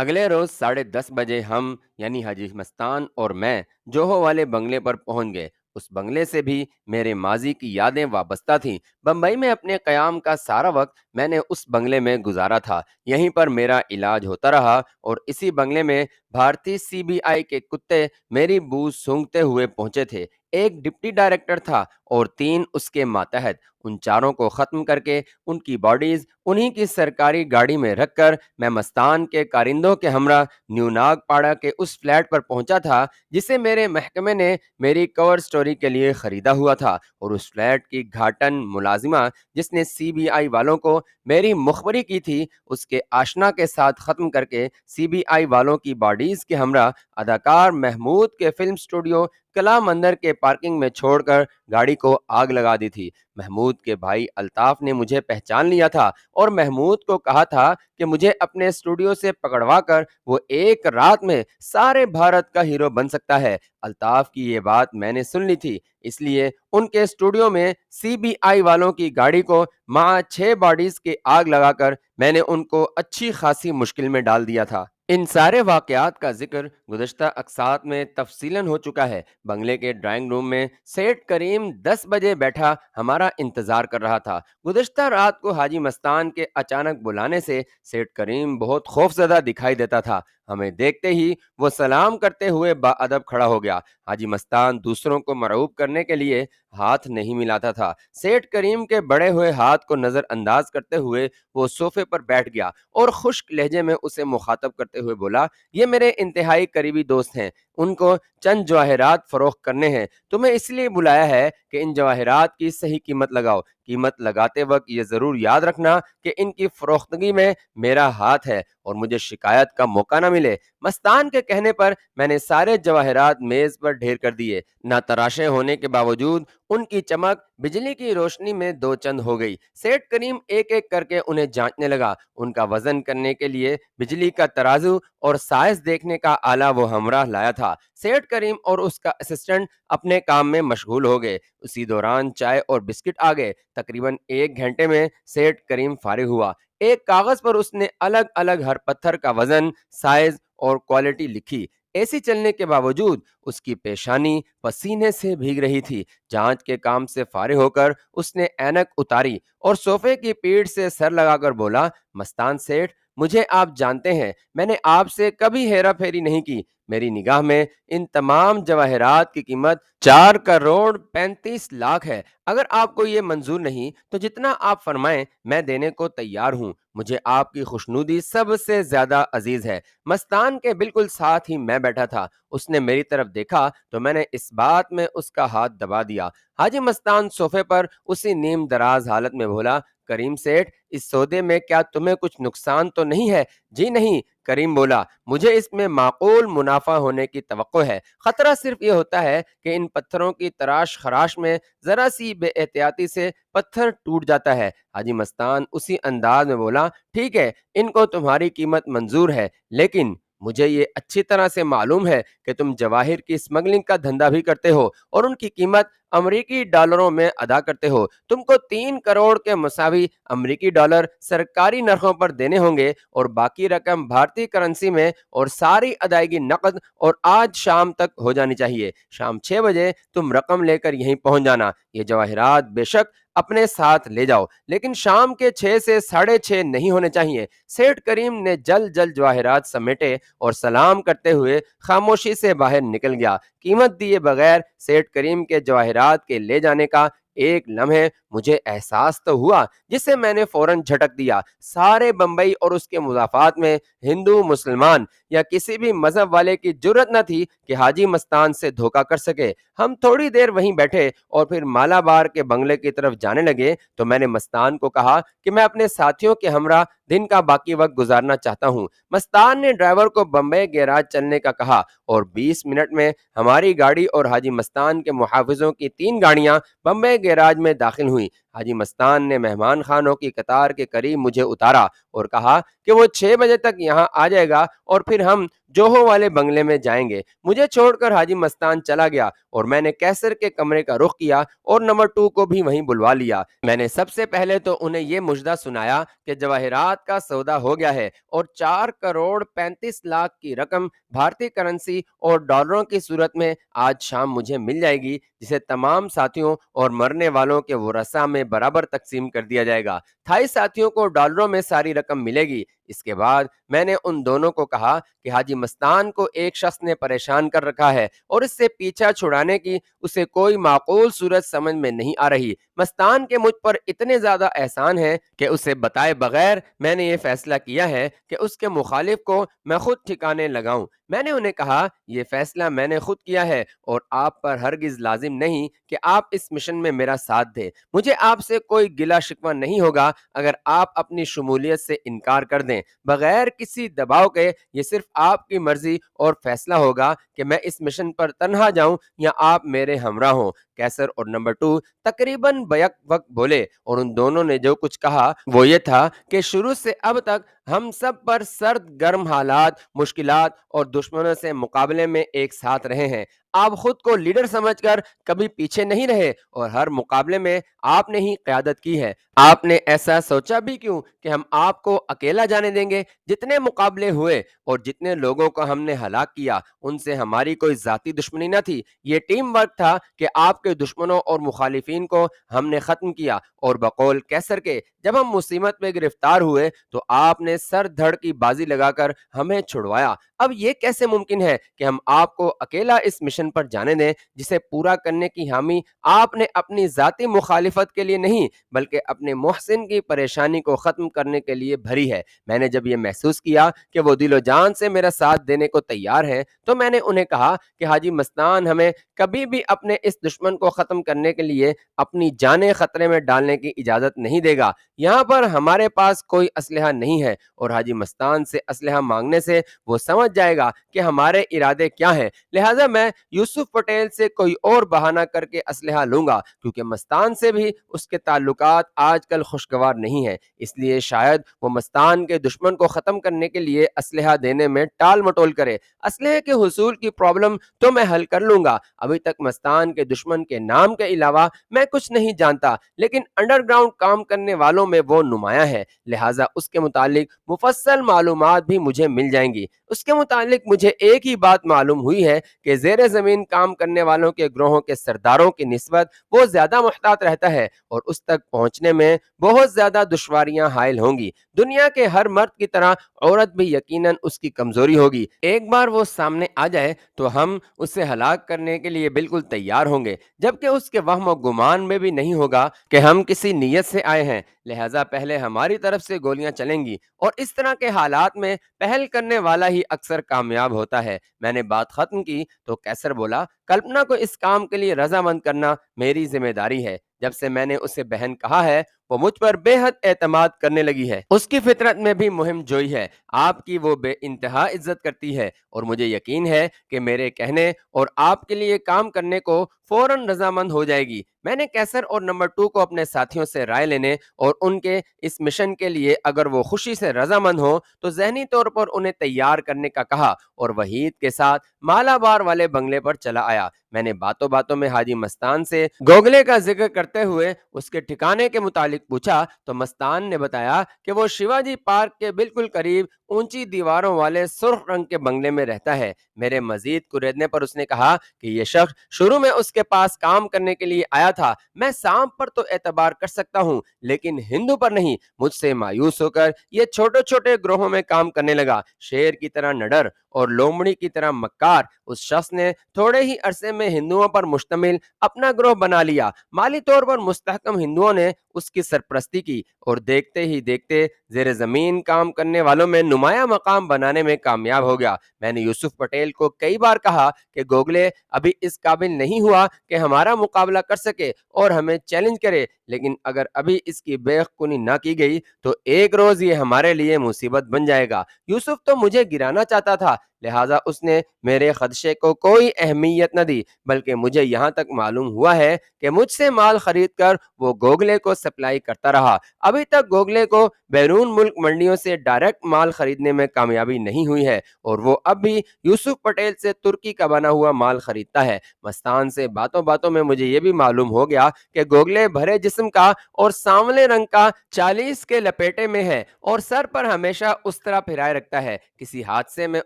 اگلے روز 10:30 بجے ہم یعنی حاجی مستان اور میں جوہو والے بنگلے پر پہنچ گئے۔ اس بنگلے سے بھی میرے ماضی کی یادیں وابستہ تھیں۔ بمبئی میں اپنے قیام کا سارا وقت میں نے اس بنگلے میں گزارا تھا۔ یہیں پر میرا علاج ہوتا رہا اور اسی بنگلے میں بھارتی CBI کے کتے میری بو سونگھتے ہوئے پہنچے تھے۔ ایک ڈپٹی ڈائریکٹر تھا اور 3 اس کے ماتحت۔ ان چاروں کو ختم کر کے ان کی باڈیز انہی کی سرکاری گاڑی میں رکھ کر میں مستان کے کارندوں کے ہمراہ نیو ناگ پاڑا کے اس فلیٹ پر پہنچا تھا جسے میرے محکمے نے میری کور سٹوری کے لیے خریدا ہوا تھا، اور اس فلیٹ کی گھاٹن ملازمہ جس نے CBI والوں کو میری مخبری کی تھی، اس کے آشنا کے ساتھ ختم کر کے CBI والوں کی باڈیز کے ہمراہ اداکار محمود کے فلم سٹوڈیو کلا مندر کے پارکنگ میں چھوڑ کر گاڑی کو آگ لگا دی تھی۔ محمود کے بھائی الطاف نے مجھے پہچان لیا تھا اور محمود کو کہا تھا کہ مجھے اپنے اسٹوڈیو سے پکڑوا کر وہ ایک رات میں سارے بھارت کا ہیرو بن سکتا ہے۔ الطاف کی یہ بات میں نے سن لی تھی، اس لیے ان کے اسٹوڈیو میں CBI والوں کی گاڑی کو مع 6 باڈیز کے آگ لگا کر میں نے ان کو اچھی خاصی مشکل میں ڈال دیا تھا۔ ان سارے واقعات کا ذکر گزشتہ اقساط میں تفصیلاً ہو چکا ہے۔ بنگلے کے ڈرائنگ روم میں سیٹ کریم 10 بجے بیٹھا ہمارا انتظار کر رہا تھا۔ گزشتہ رات کو حاجی مستان کے اچانک بلانے سے سیٹ کریم بہت خوفزدہ دکھائی دیتا تھا۔ ہمیں دیکھتے ہی وہ سلام کرتے ہوئے با ادب کھڑا ہو گیا۔ حاجی مستان دوسروں کو مرعوب کرنے کے لیے ہاتھ نہیں ملاتا تھا۔ سیٹ کریم کے بڑے ہوئے ہاتھ کو نظر انداز کرتے ہوئے وہ صوفے پر بیٹھ گیا اور خشک لہجے میں اسے مخاطب کرتے ہوئے بولا، یہ میرے انتہائی قریبی دوست ہیں، ان کو چند جواہرات فروخت کرنے ہیں، تمہیں اس لیے بلایا ہے کہ ان جواہرات کی صحیح قیمت لگاؤ۔ قیمت لگاتے وقت یہ ضرور یاد رکھنا کہ ان کی فروختگی میں میرا ہاتھ ہے اور مجھے شکایت کا موقع نہ ملے۔ مستان کے کہنے پر میں نے سارے جواہرات میز پر ڈھیر کر دیے۔ نہ تراشے ہونے کے باوجود ان کی چمک بجلی کی روشنی میں دو چند ہو گئی۔ سیٹ کریم ایک ایک کر کے انہیں جانچنے لگا۔ ان کا وزن کرنے کے لیے بجلی کا ترازو اور سائز دیکھنے کا آلہ وہ ہمراہ لایا تھا۔ سیٹ کریم اور اس کا اسسٹنٹ اپنے کام میں مشغول ہو گئے۔ اسی دوران چائے اور بسکٹ آ گئے۔ تقریباً 1 گھنٹے میں سیٹ کریم فارغ ہوا۔ ایک کاغذ پر اس نے الگ الگ ہر پتھر کا وزن، سائز اور کوالٹی لکھی۔ AC چلنے کے باوجود اس کی پیشانی پسینے سے بھیگ رہی تھی۔ جانچ کے کام سے فارغ ہو کر اس نے اینک اتاری اور صوفے کی پیٹھ سے سر لگا کر بولا، مستان سیٹھ، مجھے آپ جانتے ہیں، میں نے آپ سے کبھی ہیرا پھیری نہیں کی۔ میری نگاہ میں ان تمام جواہرات کی قیمت 4,35,00,000 ہے۔ اگر آپ کو یہ منظور نہیں تو جتنا آپ فرمائیں میں دینے کو تیار ہوں۔ مجھے آپ کی خوشنودی سب سے زیادہ عزیز ہے۔ مستان کے بالکل ساتھ ہی میں بیٹھا تھا۔ اس نے میری طرف دیکھا تو میں نے اس بات میں اس کا ہاتھ دبا دیا۔ حاجی مستان صوفے پر اسی نیم دراز حالت میں بولا، کریم سیٹھ، اس سودے میں کیا تمہیں کچھ نقصان تو نہیں ہے؟ جی نہیں، کریم بولا، مجھے اس میں معقول منافع ہونے کی توقع ہے۔ خطرہ صرف یہ ہوتا ہے کہ ان پتھروں کی تراش خراش میں ذرا سی بے احتیاطی سے پتھر ٹوٹ جاتا ہے۔ حاجی مستان اسی انداز میں بولا، ٹھیک ہے، ان کو تمہاری قیمت منظور ہے، لیکن مجھے یہ اچھی طرح سے معلوم ہے کہ تم جواہر کی اسمگلنگ کا دھندا بھی کرتے ہو اور ان کی قیمت امریکی ڈالروں میں ادا کرتے ہو۔ تم کو 3 کروڑ کے مساوی امریکی ڈالر سرکاری نرخوں پر دینے ہوں گے اور باقی رقم بھارتی کرنسی میں، اور ساری ادائیگی نقد اور آج شام تک ہو جانی چاہیے۔ شام 6 بجے تم رقم لے کر یہیں پہنچ جانا۔ یہ جواہرات بے شک اپنے ساتھ لے جاؤ، لیکن شام کے 6 سے 6:30 نہیں ہونے چاہیے۔ سیٹھ کریم نے جلد جلد جواہرات سمیٹے اور سلام کرتے ہوئے خاموشی سے باہر نکل گیا۔ قیمت دیے بغیر سیٹھ کریم کے جواہرات کے لے جانے کا ایک لمحے مجھے احساس تو ہوا، جسے میں نے فوراً جھٹک دیا۔ سارے بمبئی اور اس کے مضافات میں ہندو، مسلمان یا کسی بھی مذہب والے کی جرت نہ تھی کہ حاجی مستان سے دھوکہ کر سکے۔ ہم تھوڑی دیر وہیں بیٹھے اور پھر مالابار کے بنگلے کی طرف جانے لگے تو میں نے مستان کو کہا کہ میں اپنے ساتھیوں کے ہمراہ دن کا باقی وقت گزارنا چاہتا ہوں۔ مستان نے ڈرائیور کو بمبئی گیراج چلنے کا کہا اور 20 منٹ میں ہماری گاڑی اور حاجی مستان کے محافظوں کی 3 گاڑیاں بمبئی گیراج میں داخل ہوئیں۔ حاجی مستان نے مہمان خانوں کی قطار کے قریب مجھے اتارا اور کہا کہ وہ 6 بجے تک یہاں آ جائے گا اور پھر ہم جوہو والے بنگلے میں جائیں گے۔ مجھے چھوڑ کر حاجی مستان چلا گیا اور میں نے کیسر کے کمرے کا رخ کیا اور نمبر 2 کو بھی وہیں بلوا لیا۔ میں نے سب سے پہلے تو انہیں یہ مژدہ سنایا کہ جواہرات کا سودا ہو گیا ہے اور 4 کروڑ 35 لاکھ کی رقم بھارتی کرنسی اور ڈالروں کی صورت میں آج شام مجھے مل جائے گی، جسے تمام ساتھیوں اور مرنے والوں کے ورثاء میں برابر تقسیم کر دیا جائے گا۔ تھائی ساتھیوں کو ڈالروں میں ساری رقم ملے گی۔ اس کے بعد میں نے ان دونوں کو کہا کہ حاجی مستان کو ایک شخص نے پریشان کر رکھا ہے اور اس سے پیچھا چھڑانے کی اسے کوئی معقول صورت سمجھ میں نہیں آ رہی۔ مستان کے مجھ پر اتنے زیادہ احسان ہیں کہ اسے بتائے بغیر میں نے یہ فیصلہ کیا ہے کہ اس کے مخالف کو میں خود ٹھکانے لگاؤں۔ میں نے انہیں کہا یہ فیصلہ میں نے خود کیا ہے اور آپ پر ہرگز لازم نہیں کہ آپ اس مشن میں میرا ساتھ دیں۔ مجھے آپ سے کوئی گلہ شکوہ نہیں ہوگا اگر آپ اپنی شمولیت سے انکار کر دیں بغیر کسی دباؤ کے۔ یہ صرف آپ کی مرضی اور فیصلہ ہوگا کہ میں اس مشن پر تنہا جاؤں یا آپ میرے ہمراہ ہوں۔ کیسر اور نمبر 2 تقریباً بیک وقت بولے اور ان دونوں نے جو کچھ کہا وہ یہ تھا کہ شروع سے اب تک ہم سب پر سرد گرم حالات، مشکلات اور دشمنوں سے مقابلے میں ایک ساتھ رہے ہیں۔ آپ خود کو لیڈر سمجھ کر کبھی پیچھے نہیں رہے اور ہر مقابلے میں آپ نے ہی قیادت کی ہے۔ آپ نے ایسا سوچا بھی کیوں کہ ہم آپ کو اکیلا جانے دیں گے؟ جتنے مقابلے ہوئے اور جتنے لوگوں کو ہم نے ہلاک کیا ان سے ہماری کوئی ذاتی دشمنی نہ تھی، یہ ٹیم ورک تھا کہ آپ کے دشمنوں اور مخالفین کو ہم نے ختم کیا۔ اور بقول کیسر کے جب ہم مصیبت میں گرفتار ہوئے تو آپ نے سر دھڑ کی بازی لگا کر ہمیں چھڑوایا۔ اب یہ کیسے ممکن ہے کہ ہم آپ کو اکیلا اس مشن پر جانے دیں جسے پورا کرنے کی حامی آپ نے اپنی ذاتی مخالفت کے لیے نہیں بلکہ اپنے محسن کی پریشانی کو ختم کرنے کے لیے بھری ہے؟ میں نے جب یہ محسوس کیا کہ وہ دل و جان سے میرا ساتھ دینے کو تیار ہیں تو میں نے انہیں کہا کہ حاجی مستان ہمیں کبھی بھی اپنے اس دشمن کو ختم کرنے کے لیے اپنی جانیں خطرے میں ڈالنے کی اجازت نہیں دے گا۔ یہاں پر ہمارے پاس کوئی اسلحہ نہیں ہے اور حاجی مستان سے اسلحہ مانگنے سے وہ سمجھ جائے گا کہ ہمارے ارادے کیا ہیں، لہٰذا میں یوسف پٹیل سے کوئی اور بہانہ کر کے اسلحہ لوں گا، کیونکہ مستان سے بھی اس کے تعلقات آج کل خوشگوار نہیں ہیں۔ اس لیے شاید وہ مستان کے دشمن کو ختم کرنے کے لیے اسلحہ دینے میں ٹال مٹول کرے۔ اسلحے کے حصول کی پرابلم تو میں حل کر لوں گا۔ ابھی تک مستان کے دشمن کے نام کے علاوہ میں کچھ نہیں جانتا، لیکن انڈر گراؤنڈ کام کرنے والوں میں وہ نمایاں ہے، لہٰذا اس کے متعلق مفصل معلومات بھی مجھے مل جائیں گی۔ اس کے متعلق مجھے ایک ہی بات معلوم ہوئی ہے کہ زیر زمین کام کرنے والوں کے گروہوں کے سرداروں کی نسبت وہ زیادہ محتاط رہتا ہے اور اس تک پہنچنے میں بہت زیادہ دشواریاں حائل ہوں گی۔ دنیا کے ہر مرد کی طرح عورت بھی یقیناً اس کی کمزوری ہوگی۔ ایک بار وہ سامنے آ جائے تو ہم اسے ہلاک کرنے کے لیے بالکل تیار ہوں گے، جبکہ اس کے وہم و گمان میں بھی نہیں ہوگا کہ ہم کسی نیت سے آئے ہیں، لہٰذا پہلے ہماری طرف سے گولیاں چلیں گی اور اس طرح کے حالات میں پہل کرنے والا ہی اکثر کامیاب ہوتا ہے۔ میں نے بات ختم کی تو کیسر بولا، کلپنا کو اس کام کے لیے رضامند کرنا میری ذمہ داری ہے۔ جب سے میں نے اسے بہن کہا ہے وہ مجھ پر بے حد اعتماد کرنے لگی ہے۔ اس کی فطرت میں بھی مہم جوئی ہے، آپ کی وہ بے انتہا عزت کرتی ہے اور مجھے یقین ہے کہ میرے کہنے اور آپ کے لیے کام کرنے کو فوراً رضامند ہو جائے گی۔ میں نے کیسر اور نمبر 2 کو اپنے ساتھیوں سے رائے لینے اور ان کے اس مشن کے لیے اگر وہ خوشی سے رضامند ہوں تو ذہنی طور پر انہیں تیار کرنے کا کہا اور وحید کے ساتھ مالابار والے بنگلے پر چلا آیا۔ میں نے باتوں باتوں میں حاجی مستان سے گوگلے کا ذکر کرتے ہوئے اس کے ٹھکانے کے متعلق پوچھا تو مستان نے بتایا کہ وہ شیواجی پارک کے بالکل قریب اونچی دیواروں والے سرخ رنگ کے بنگلے میں رہتا ہے۔ میرے مزید کریدنے پر اس نے کہا کہ یہ شخص شروع میں اس کے پاس کام کرنے کے لیے آیا تھا۔ میں سانپ پر تو اعتبار کر سکتا ہوں لیکن ہندو پر نہیں۔ مجھ سے مایوس ہو کر یہ چھوٹے چھوٹے گروہوں میں کام کرنے لگا، شیر کی طرح نڈر اور لومڑی کی طرح مکار۔ اس شخص نے تھوڑے ہی عرصے میں ہندوؤں پر مشتمل اپنا گروہ بنا لیا۔ مالی طور پر مستحکم ہندوؤں نے اس کی سرپرستی کی اور دیکھتے ہی دیکھتے زیر زمین کام کرنے والوں میں نمایاں مقام بنانے میں کامیاب ہو گیا۔ میں نے یوسف پٹیل کو کئی بار کہا کہ گوگلے ابھی اس قابل نہیں ہوا کہ ہمارا مقابلہ کر سکے اور ہمیں چیلنج کرے، لیکن اگر ابھی اس کی بے خونی نہ کی گئی تو ایک روز یہ ہمارے لیے مصیبت بن جائے گا۔ یوسف تو مجھے گرانا چاہتا تھا لہٰذا اس نے میرے خدشے کو کوئی اہمیت نہ دی، بلکہ مجھے یہاں تک معلوم ہوا ہے کہ مجھ سے مال خرید کر وہ گوگلے کو سپلائی کرتا رہا۔ ابھی تک گوگلے کو بیرون ملک منڈیوں سے ڈائریکٹ مال خریدنے میں کامیابی نہیں ہوئی ہے، اور وہ اب بھی یوسف پٹیل سے ترکی کا بنا ہوا مال خریدتا ہے۔ مستان سے باتوں باتوں میں مجھے یہ بھی معلوم ہو گیا کہ گوگلے بھرے جسم کا اور سانولے رنگ کا، 40 کے لپیٹے میں ہے اور سر پر ہمیشہ اس طرح پھرائے رکھتا ہے۔ کسی حادثے میں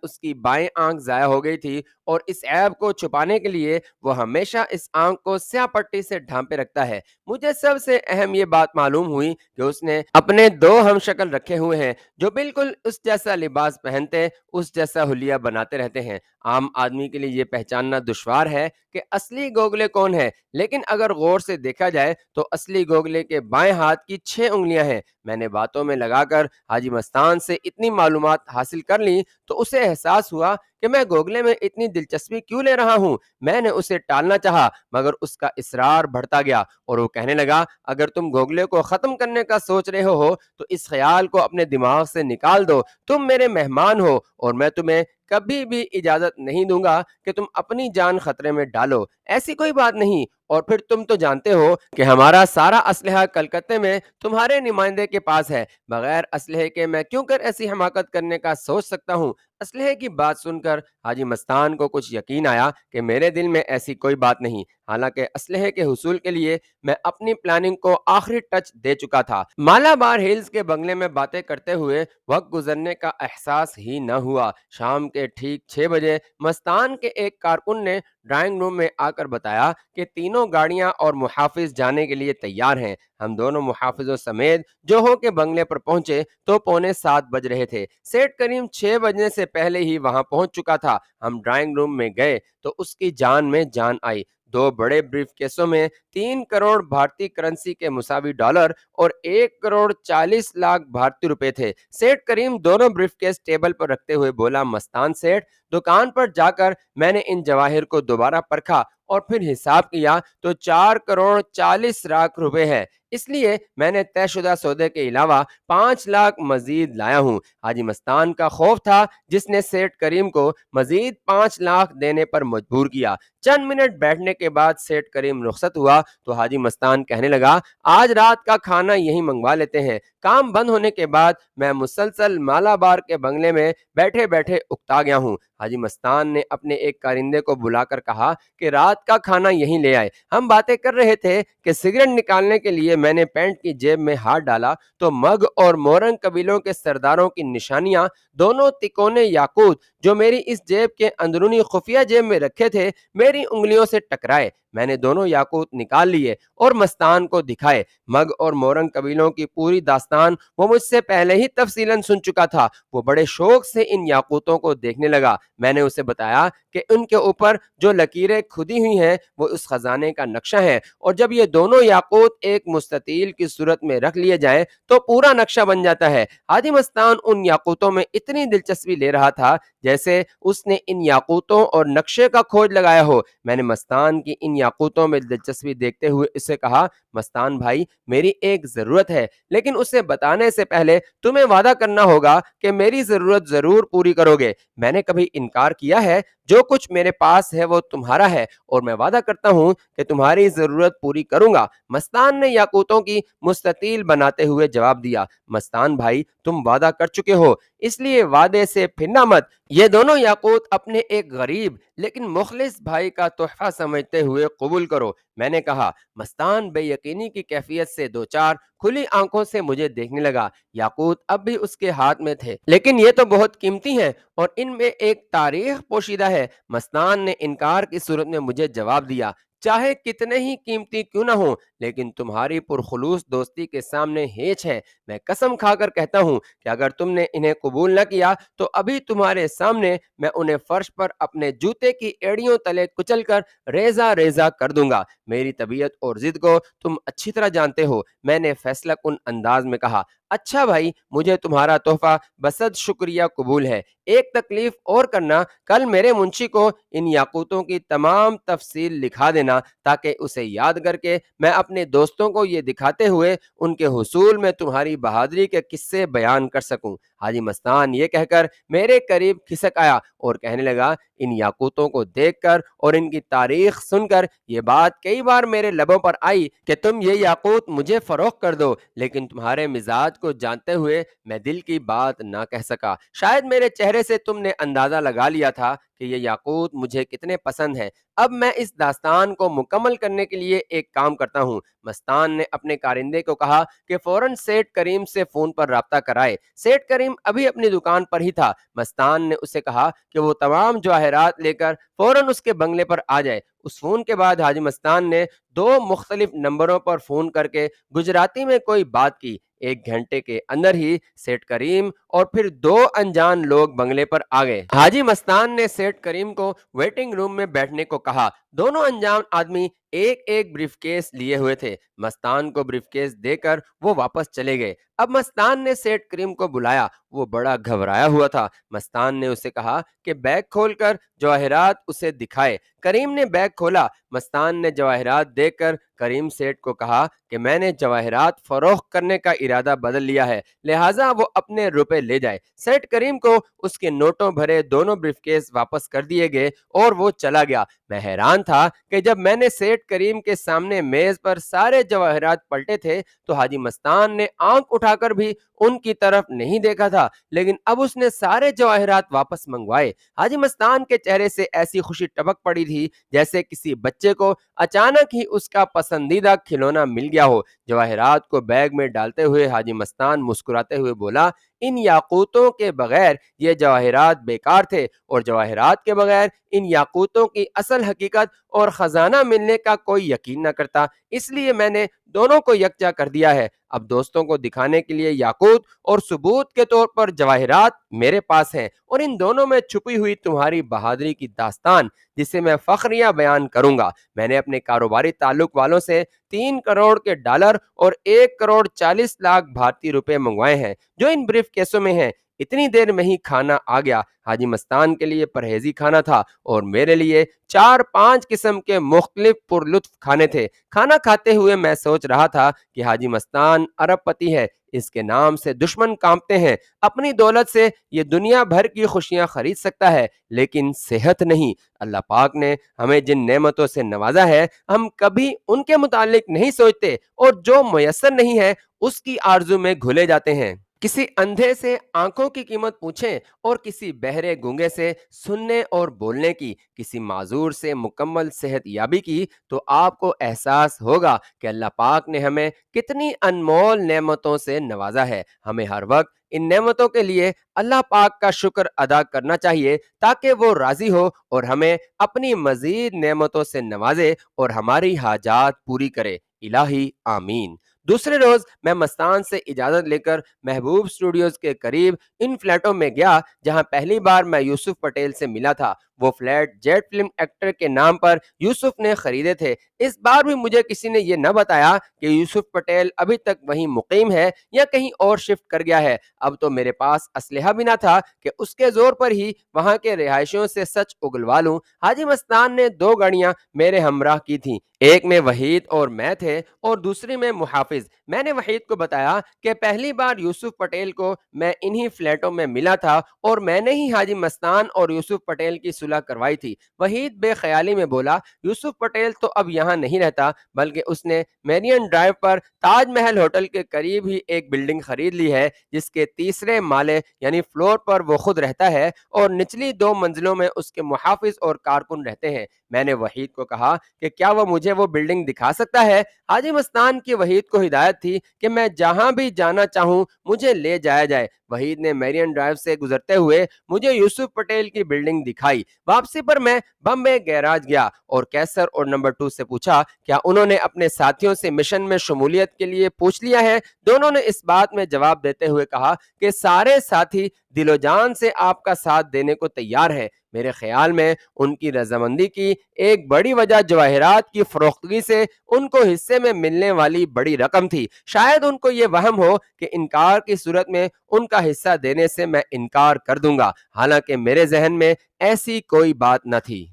اس کی بائیں آنکھ ضائع ہو گئی تھی اور اس عیب کو چھپانے کے لیے وہ ہمیشہ اس آنکھ کو سیاہ پٹی سے ڈھانپے رکھتا ہے۔ مجھے سب سے اہم یہ بات معلوم ہوئی کہ اس نے اپنے 2 ہم شکل رکھے ہوئے ہیں جو بالکل اس جیسا لباس پہنتے، اس جیسا حلیہ بناتے رہتے ہیں۔ عام آدمی کے لیے یہ پہچاننا دشوار ہے کہ اصلی گوگلے کون ہے، لیکن اگر غور سے دیکھا جائے تو اصلی گوگلے کے بائیں ہاتھ کی 6 انگلیاں ہیں۔ میں نے باتوں میں لگا کر حاجی مستان سے اتنی معلومات حاصل کر لی تو اسے احساس ہوا کہ میں گوگلے میں اتنی دلچسپی کیوں لے رہا ہوں۔ میں نے اسے ٹالنا چاہا، مگر اس کا اصرار بڑھتا گیا اور وہ کہنے لگا، اگر تم گوگلے کو ختم کرنے کا سوچ رہے ہو تو اس خیال کو اپنے دماغ سے نکال دو۔ تم میرے مہمان ہو اور میں تمہیں کبھی بھی اجازت نہیں دوں گا کہ تم اپنی جان خطرے میں ڈالو۔ ایسی کوئی بات نہیں، اور پھر تم تو جانتے ہو کہ ہمارا سارا اسلحہ کلکتے میں تمہارے نمائندے کے پاس ہے۔ بغیر اسلحے کے میں کیوں کر ایسی حماقت کرنے کا سوچ سکتا ہوں؟ اسلحے کی بات سن کر حاجی مستان کو کچھ یقین آیا کہ میرے دل میں ایسی کوئی بات نہیں، حالانکہ اسلحے کے حصول کے لیے میں اپنی پلاننگ کو آخری ٹچ دے چکا تھا۔ مالابار ہلز کے بنگلے میں باتیں کرتے ہوئے وقت گزرنے کا احساس ہی نہ ہوا۔ شام کے ٹھیک 6 بجے مستان کے ایک کارکن نے ڈرائنگ روم میں آ کر بتایا کہ تینوں گاڑیاں اور محافظ جانے کے لیے تیار ہیں۔ ہم دونوں محافظوں سمیت جوہو کے بنگلے پر پہنچے تو 6:45 بج رہے تھے۔ سیٹ کریم 6 بجنے سے پہلے ہی وہاں پہنچ چکا تھا۔ ہم ڈرائنگ روم میں گئے تو اس کی جان میں جان آئی۔ 2 بڑے بریف کیسوں میں 3 کروڑ بھارتی کرنسی کے مساوی ڈالر اور 1 کروڑ 40 لاکھ بھارتی روپے تھے۔ سیٹ کریم دونوں بریف کیس ٹیبل پر رکھتے ہوئے بولا، مستان سیٹ، دکان پر جا کر میں نے ان جواہر کو دوبارہ پرکھا اور پھر حساب کیا تو 4 کروڑ 40 لاکھ روپے ہے، اس لیے میں نے طے شدہ سودے کے علاوہ 5 لاکھ مزید لایا ہوں۔ حاجی مستان کا خوف تھا جس نے سیٹ کریم کو مزید 5 لاکھ دینے پر مجبور کیا۔ چند منٹ بیٹھنے کے بعد سیٹ کریم رخصت ہوا تو حاجی مستان کہنے لگا، آج رات کا کھانا یہیں منگوا لیتے ہیں۔ کام بند ہونے کے بعد میں مسلسل مالابار کے بنگلے میں بیٹھے بیٹھے اکتا گیا ہوں۔ حاجی مستان نے اپنے ایک کارندے کو بلا کر کہا کہ رات کا کھانا یہیں لے آئے۔ ہم باتیں کر رہے تھے کہ سگریٹ نکالنے کے لیے میں نے پینٹ کی جیب میں ہاتھ ڈالا تو مگ اور مورنگ قبیلوں کے سرداروں کی نشانیاں، دونوں تکونے یاقوت جو میری اس جیب کے اندرونی خفیہ جیب میں رکھے تھے، میری انگلیوں سے ٹکرائے۔ میں نے دونوں یاقوت نکال لیے اور مستان کو دکھائے۔ مگ اور مورنگ قبیلوں کی پوری داستان وہ مجھ سے پہلے ہی تفصیلاً سن چکا تھا۔ وہ بڑے شوق سے ان یاقوتوں کو دیکھنے لگا۔ میں نے اسے بتایا کہ ان کے اوپر جو لکیریں کھدی ہوئی ہیں وہ اس خزانے کا نقشہ ہے، اور جب یہ دونوں یاقوت ایک مستطیل کی صورت میں رکھ لیے جائیں تو پورا نقشہ بن جاتا ہے۔ حاجی مستان ان یاقوتوں میں اتنی دلچسپی لے رہا تھا جیسے اس نے ان یاقوتوں اور نقشے کا کھوج لگایا ہو۔ میں نے مستان کی ان یاقوتوں میں دلچسپی دیکھتے ہوئے اسے کہا، مستان بھائی، میری ایک ضرورت ہے، لیکن اسے بتانے سے پہلے تمہیں وعدہ کرنا ہوگا کہ میری ضرورت ضرور پوری کرو گے۔ میں نے کبھی انکار کیا ہے؟ جو کچھ میرے پاس ہے وہ تمہارا ہے، اور میں وعدہ کرتا ہوں کہ تمہاری ضرورت پوری کروں گا۔ مستان نے یاقوتوں کی مستطیل بناتے ہوئے جواب دیا، مستان بھائی، تم وعدہ کر چکے ہو، اس لیے وعدے سے پھرنا مت۔ یہ دونوں یاقوت اپنے ایک غریب لیکن مخلص بھائی کا تحفہ سمجھتے ہوئے قبول کرو۔ میں نے کہا۔ مستان بے یقینی کی کیفیت سے دوچار کھلی آنکھوں سے مجھے دیکھنے لگا۔ یاقوت اب بھی اس کے ہاتھ میں تھے، لیکن یہ تو بہت قیمتی ہیں اور ان میں ایک تاریخ پوشیدہ ہے۔ مستان نے انکار کی صورت میں مجھے جواب دیا، چاہے کتنے ہی قیمتی کیوں نہ ہوں، لیکن تمہاری پرخلوص دوستی کے سامنے ہیچ ہے۔ میں قسم کھا کر کہتا ہوں کہ اگر تم نے انہیں قبول نہ کیا تو ابھی تمہارے سامنے میں انہیں فرش پر اپنے جوتے کی ایڑیوں تلے کچل کر ریزہ ریزہ کر دوں گا۔ میری طبیعت اور ضد کو تم اچھی طرح جانتے ہو۔ میں نے فیصلہ کن انداز میں کہا، اچھا بھائی، مجھے تمہارا تحفہ بصد شکریہ قبول ہے۔ ایک تکلیف اور کرنا، کل میرے منشی کو ان یاقوتوں کی تمام تفصیل لکھا دینا تاکہ اسے یاد کر کے میں اپنے دوستوں کو یہ دکھاتے ہوئے ان کے حصول میں تمہاری بہادری کے قصے بیان کر سکوں۔ حاجی مستان یہ کہہ کر میرے قریب کھسک آیا اور کہنے لگا، ان یاقوتوں کو دیکھ کر اور ان کی تاریخ سن کر یہ بات کئی بار میرے لبوں پر آئی کہ تم یہ یاقوت مجھے فروخت کر دو، لیکن تمہارے مزاج کو جانتے ہوئے میں دل کی بات نہ کہہ سکا۔ شاید میرے چہرے سے تم نے اندازہ لگا لیا تھا کہ یہ یاقوت مجھے کتنے پسند ہیں۔ اب میں اس داستان کو مکمل کرنے کے لیے ایک کام کرتا ہوں۔ مستان نے اپنے کارندے کو کہا کہ فوراً سیٹھ کریم سے فون پر رابطہ کرائے۔ سیٹھ کریم ابھی اپنی دکان پر ہی تھا۔ مستان نے اسے کہا کہ وہ تمام جواہرات لے کر فوراً اس کے بنگلے پر آ جائے۔ اس فون کے بعد حاجی مستان نے 2 مختلف نمبروں پر فون کر کے گجراتی میں کوئی بات کی۔ 1 گھنٹے کے اندر ہی سیٹھ کریم اور پھر 2 انجان لوگ بنگلے پر آ گئے۔ حاجی مستان نے سیٹھ کریم کو ویٹنگ روم میں بیٹھنے کو کہا۔ دونوں انجان آدمی ایک ایک بریف کیس لیے ہوئے تھے۔ مستان کو بریف کیس دے کر وہ واپس چلے گئے۔ اب مستان نے سیٹھ کریم کو بلایا۔ وہ بڑا گھبرایا ہوا تھا۔ مستان نے اسے کہا کہ بیگ کھول کر جواہرات اسے دکھائے۔ کریم نے بیگ کھولا۔ مستان نے جواہرات دیکھ کر کریم سیٹھ کو کہا کہ میں نے جواہرات فروخت کرنے کا ارادہ بدل لیا ہے، لہٰذا وہ اپنے روپے لے جائے۔ سیٹھ کریم کو اس کے نوٹوں بھرے دونوں بریف کیس واپس کر دیے گئے اور وہ چلا گیا۔ میں حیران تھا کہ جب میں نے سیٹھ کریم کے سامنے میز پر سارے جواہرات پلٹے تھے تو حاجی مستان نے آنکھ اٹھا کر بھی ان کی طرف نہیں دیکھا تھا، لیکن اب اس نے سارے جواہرات واپس منگوائے۔ حاجی مستان کے چہرے سے ایسی خوشی ٹپک پڑی تھی جیسے کسی بچے کو اچانک ہی اس کا پسندیدہ کھلونا مل گیا ہو۔ جواہرات کو بیگ میں ڈالتے ہوئے حاجی مستان مسکراتے ہوئے بولا، ان یاقوتوں کے بغیر یہ جواہرات بیکار تھے، اور جواہرات کے بغیر ان یاقوتوں کی اصل حقیقت اور خزانہ ملنے کا کوئی یقین نہ کرتا، اس لیے میں نے دونوں کو یکجا کر دیا ہے۔ اب دوستوں کو دکھانے کے لیے یاقوت اور ثبوت کے طور پر جواہرات میرے پاس ہیں، اور ان دونوں میں چھپی ہوئی تمہاری بہادری کی داستان جسے میں فخریہ بیان کروں گا۔ میں نے اپنے کاروباری تعلق والوں سے 3 کروڑ کے ڈالر اور 1 کروڑ 40 لاکھ بھارتی روپے منگوائے ہیں جو ان بریف کیسوں میں ہیں۔ اتنی دیر میں ہی کھانا آ گیا۔ حاجی مستان کے لیے پرہیزی کھانا تھا اور میرے لیے 4-5 قسم کے مختلف پرلطف کھانے تھے۔ کھانا کھاتے ہوئے میں سوچ رہا تھا کہ حاجی مستان ارب پتی ہے، اس کے نام سے دشمن کانپتے ہیں۔ اپنی دولت سے یہ دنیا بھر کی خوشیاں خرید سکتا ہے لیکن صحت نہیں۔ اللہ پاک نے ہمیں جن نعمتوں سے نوازا ہے ہم کبھی ان کے متعلق نہیں سوچتے، اور جو میسر نہیں ہے اس کی آرزو میں گھلے جاتے ہیں۔ کسی اندھے سے آنکھوں کی قیمت پوچھیں اور کسی بہرے گونگے سے سننے اور بولنے کی، کسی معذور سے مکمل صحت یابی کی، تو آپ کو احساس ہوگا کہ اللہ پاک نے ہمیں کتنی انمول نعمتوں سے نوازا ہے۔ ہمیں ہر وقت ان نعمتوں کے لیے اللہ پاک کا شکر ادا کرنا چاہیے تاکہ وہ راضی ہو اور ہمیں اپنی مزید نعمتوں سے نوازے اور ہماری حاجات پوری کرے۔ الہی آمین۔ دوسرے روز میں مستان سے اجازت لے کر محبوب اسٹوڈیوز کے قریب ان فلیٹوں میں گیا جہاں پہلی بار میں یوسف پٹیل سے ملا تھا۔ وہ فلیٹ جیٹ فلم ایکٹر کے نام پر یوسف نے خریدے تھے۔ اس بار بھی مجھے کسی نے یہ نہ بتایا کہ یوسف پٹیل ابھی تک وہیں مقیم ہے یا کہیں اور شفٹ کر گیا ہے۔ اب تو میرے پاس اسلحہ بھی نہ تھا کہ اس کے زور پر ہی وہاں کے رہائشیوں سے سچ اگلوا لوں۔ حاجی مستان نے 2 گاڑیاں میرے ہمراہ کی تھیں، ایک میں وحید اور میں تھے اور دوسری میں محافظ۔ میں نے وحید کو بتایا کہ پہلی بار یوسف پٹیل کو میں انہی فلیٹوں میں ملا تھا اور میں نے ہی حاجی مستان اور یوسف پٹیل کی صلح کروائی تھی۔ وحید بے خیالی میں بولا، یوسف پٹیل تو اب یہاں نہیں رہتا، بلکہ اس نے میرین ڈرائیو پر تاج محل ہوٹل کے قریب ہی ایک بلڈنگ خرید لی ہے جس کے تیسرے مالے یعنی فلور پر وہ خود رہتا ہے اور نچلی 2 منزلوں میں اس کے محافظ اور کارکن رہتے ہیں۔ میں نے وحید کو کہا کہ کیا وہ مجھے وہ بلڈنگ دکھا سکتا ہے؟ حاجی مستان کی وحید کو ہدایت تھی کہ میں جہاں بھی جانا چاہوں مجھے لے جایا جائے۔ وحید نے میرین ڈرائیو سے گزرتے ہوئے مجھے یوسف پٹیل کی بلڈنگ دکھائی۔ واپسی پر میں بمبے گیراج گیا اور کیسر اور نمبر 2 سے پوچھا کیا انہوں نے اپنے ساتھیوں سے مشن میں شمولیت کے لیے پوچھ لیا ہے۔ دونوں نے اس بات میں جواب دیتے ہوئے کہا کہ سارے ساتھی دل و جان سے آپ کا ساتھ دینے کو تیار ہیں۔ میرے خیال میں ان کی رضامندی کی ایک بڑی وجہ جواہرات کی فروختگی سے ان کو حصے میں ملنے والی بڑی رقم تھی۔ شاید ان کو یہ وہم ہو کہ انکار کی صورت میں ان کا حصہ دینے سے میں انکار کر دوں گا، حالانکہ میرے ذہن میں ایسی کوئی بات نہ تھی۔